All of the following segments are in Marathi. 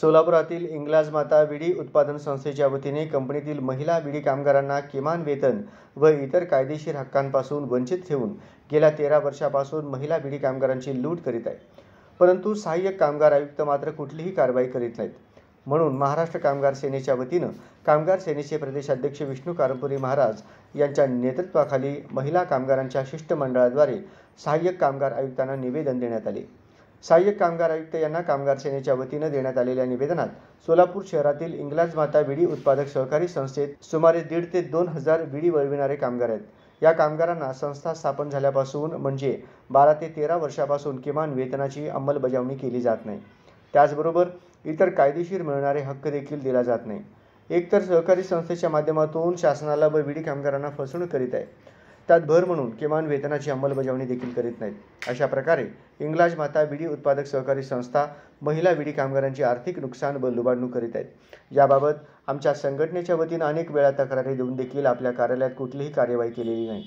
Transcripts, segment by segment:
सोलापुरातील इंग्लाज माता विडी उत्पादन संस्थेच्या वतीने कंपनीतील महिला विडी कामगारांना किमान वेतन व इतर कायदेशीर हक्कांपासून वंचित ठेवून गेल्या 13 वर्षापासून महिला विडी कामगारांची लूट करीत आहे। परंतु सहाय्यक कामगार आयुक्त मात्र कुठलीही कारवाई करीत नाहीत। म्हणून महाराष्ट्र कामगार सेनेच्या वतीने कामगार सेनेचे प्रदेशाध्यक्ष विष्णू कारंपुरी महाराज यांच्या नेतृत्वाखाली महिला कामगारांच्या शिष्टमंडळाद्वारे सहाय्यक कामगार आयुक्तांना निवेदन देण्यात आले। सहाय्यक कामगार आयुक्त यांना कामगार सेनेच्या वतीने देण्यात आलेल्या निवेदनात सोलापूर शहरातील इंग्लाज माता विडी उत्पादक सहकारी संस्थेत सुमारे 1,500 ते 2,000 विडी वळविणारे कामगार आहेत। या कामगारांना संस्था स्थापन झाल्यापासून म्हणजे 12 ते 13 वर्षापासून किमान वेतनाची अंमलबजावणी केली जात नाही। त्याचबरोबर इतर कायदेशीर मिळणारे हक्क देखील दिला जात नाही। एकतर सहकारी संस्थेच्या माध्यमातून शासनाला व विडी कामगारांना फसवणूक करीत आहे, त्यात भर म्हणून किमान वेतनाची अंमलबजावणी देखील करीत नाहीत। अशा प्रकारे इंग्लाज माता विडी उत्पादक सहकारी संस्था महिला विडी कामगारांची आर्थिक नुकसान व लुबाडणूक करीत आहेत। याबाबत आमच्या संघटनेच्या वतीने अनेक वेळा तक्रारी देऊन देखील आपल्या कार्यालयात कुठलीही कार्यवाही केलेली नाही।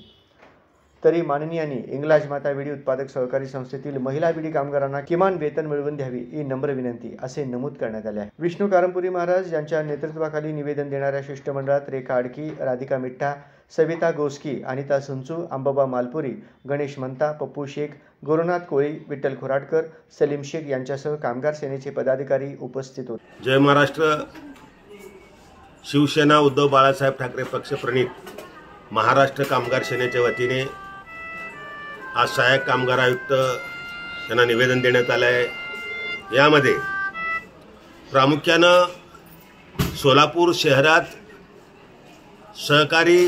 तरी माननीयांनी इंग्लाज माता विडी उत्पादक सहकारी संस्थेतील महिला विडी कामगारांना किमान वेतन मिळवून द्यावी ही नम्र विनंती असे नमूद करण्यात आले आहे। विष्णू कारंपुरी महाराज यांच्या नेतृत्वाखाली निवेदन देणाऱ्या शिष्टमंडळात रेखा आडकी, राधिका मिठ्ठा, सविता गोस्की, अनिता सुंचू, अंबाबा मालपुरी, गणेश मंता, पप्पू शेख, गुरुनाथ कोळी, विठ्ठल खोराटकर, सलीम शेख यांच्यासह कामगार सेनेचे पदाधिकारी उपस्थित होते। जय महाराष्ट्र। शिवसेना उद्धव बाळासाहेब ठाकरे पक्ष प्रणित महाराष्ट्र कामगार सेनेच्या वतीने आज सहाय्यक कामगार आयुक्त यांना निवेदन देण्यात आले आहे। यामध्ये प्रामुख्यानं सोलापूर शहरात सहकारी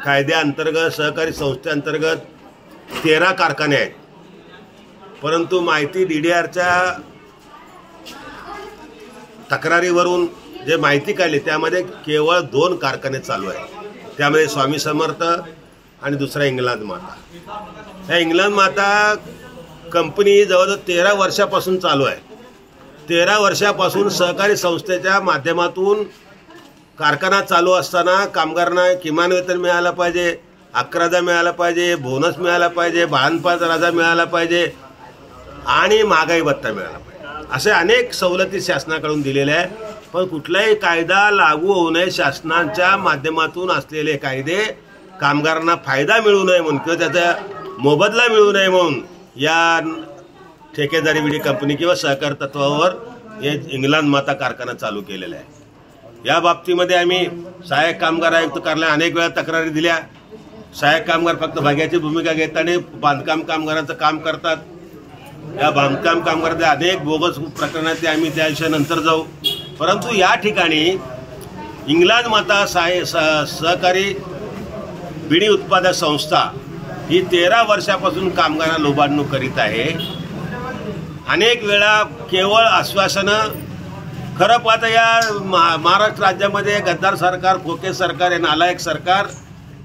कायद्याअंतर्गत सहकारी संस्थेअंतर्गत 13 कारखाने आहेत, परंतु माहिती DDRच्या तक्रारीवरून जे माहिती काढली त्यामध्ये केवळ 2 कारखाने चालू आहेत। त्यामध्ये स्वामी समर्थ आणि दुसरा इंग्लंड माता। या इंग्लंड माता कंपनी जवळजवळ 13 वर्षापासून चालू आहे। 13 वर्षापासून सहकारी संस्थेच्या माध्यमातून कारखाना चालू असताना कामगारांना किमान वेतन मिळालं पाहिजे, 11,000 मिळाला पाहिजे, बोनस मिळाला पाहिजे, बाळंतपणाचा रजा मिळाला पाहिजे आणि महागाई भत्ता मिळाला पाहिजे, असे अनेक सवलती शासनाकडून दिलेल्या आहेत। पण कुठलाही कायदा लागू होऊ नये, शासनाच्या माध्यमातून असलेले कायदे कामगारांना फायदा मिळू नये म्हणून किंवा त्याचा मोबदला मिळू नये म्हणून या ठेकेदारी विडी कंपनी किंवा सहकार तत्वावर हे इंग्लंड माता कारखाना चालू केलेला आहे। या बाबतीमध्ये आम्ही सहाय्यक कामगार आयुक्त कार्यालयात अनेक वेळा तक्रारी दिल्या। सहाय्यक कामगार फक्त भाग्याची भूमिका घेतात आणि बांधकाम कामगारांचं काम करतात। या बांधकाम कामगारांचे अनेक बोगस प्रकरणात आम्ही त्या विषयानंतर जाऊ। परंतु या ठिकाणी इंग्लंड माता सहकारी विडी उत्पादक संस्था ही 13 वर्षापासून कामगारांना लुबाडणूक करीत आहे। अनेक वेळा केवळ आश्वासनं, खरं पाहता या महाराष्ट्र राज्यामध्ये गद्दार सरकार, खोके सरकार, हे नालायक सरकार,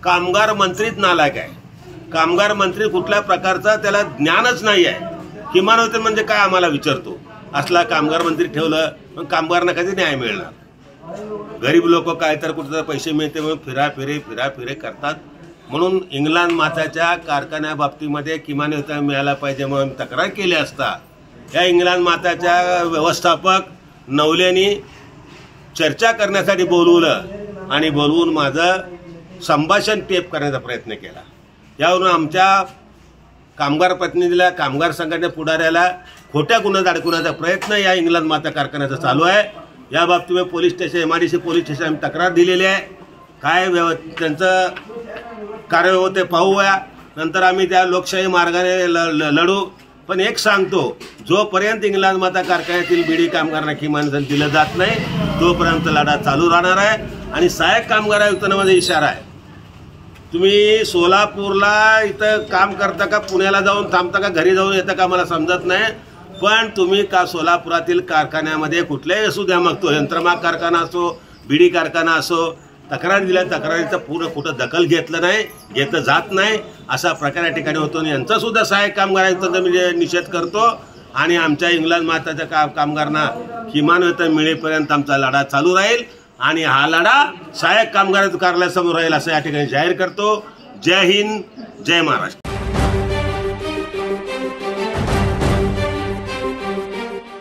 कामगार मंत्रीच नालायक आहे। कामगार मंत्री कुठल्या प्रकारचा त्याला ज्ञानच नाही आहे। किमान वेतन म्हणजे काय आम्हाला विचारतो, असला कामगार मंत्री ठेवलं मग कामगारांना कधी न्याय मिळणार? गरीब लोक काय तर कुठे पैसे मिळते म्हणून फिराफिरे करतात। म्हणून इंग्लंड माताच्या कारखान्या बाबतीमध्ये किमान वेतन मिळायला पाहिजे म्हणून तक्रार केली असता या इंग्लंड माताच्या व्यवस्थापक नवलेनी चर्चा करण्यासाठी बोलवलं आणि बोलवून माझं संभाषण टेप करण्याचा प्रयत्न केला। यावरून आमच्या कामगार प्रतिनिधीला, कामगार संघटने पुढाऱ्याला खोट्या गुन्ह्यात अडकवण्याचा प्रयत्न या इंग्लंड माता कारखान्याचा चालू आहे। या बाबतीमध्ये police station, MIDC police station आम्ही तक्रार दिलेली आहे। काय त्यांचं कार्य होते पाहूया, नंतर आम्ही त्या लोकशाही मार्गाने लढू। पण एक सांगतो, जोपर्यंत इंग्लंड माता कारखान्यातील बिडी कामगारांना किमान वेतन दिलं जात नाही तोपर्यंत लढा चालू राहणार आहे। आणि सहाय्यक कामगार आयुक्तांना माझा इशारा आहे, तुम्ही सोलापूरला इथं काम करता का, पुण्याला जाऊन थांबता का, घरी जाऊन येता का मला समजत नाही, पण तुम्ही का सोलापुरातील कारखान्यामध्ये कुठल्याही असू द्या, मग तो यंत्रमाग कारखाना असो, बिडी कारखाना असो, तक्रार दिल्या तक्रारीचं पूर्ण कुठं दखल घेतलं जात नाही, असा प्रकार या ठिकाणी होतो। आणि यांचा सुद्धा सहाय्यक कामगार आयुक्तांचा मी निषेध करतो आणि आमच्या इंग्लंड माताच्या कामगारांना किमान वेतन मिळेपर्यंत आमचा लढा चालू राहील आणि हा लढा सहाय्यक कामगार कार्यालयासमोर राहील असं या ठिकाणी जाहीर करतो। जय हिंद, जय महाराष्ट्र।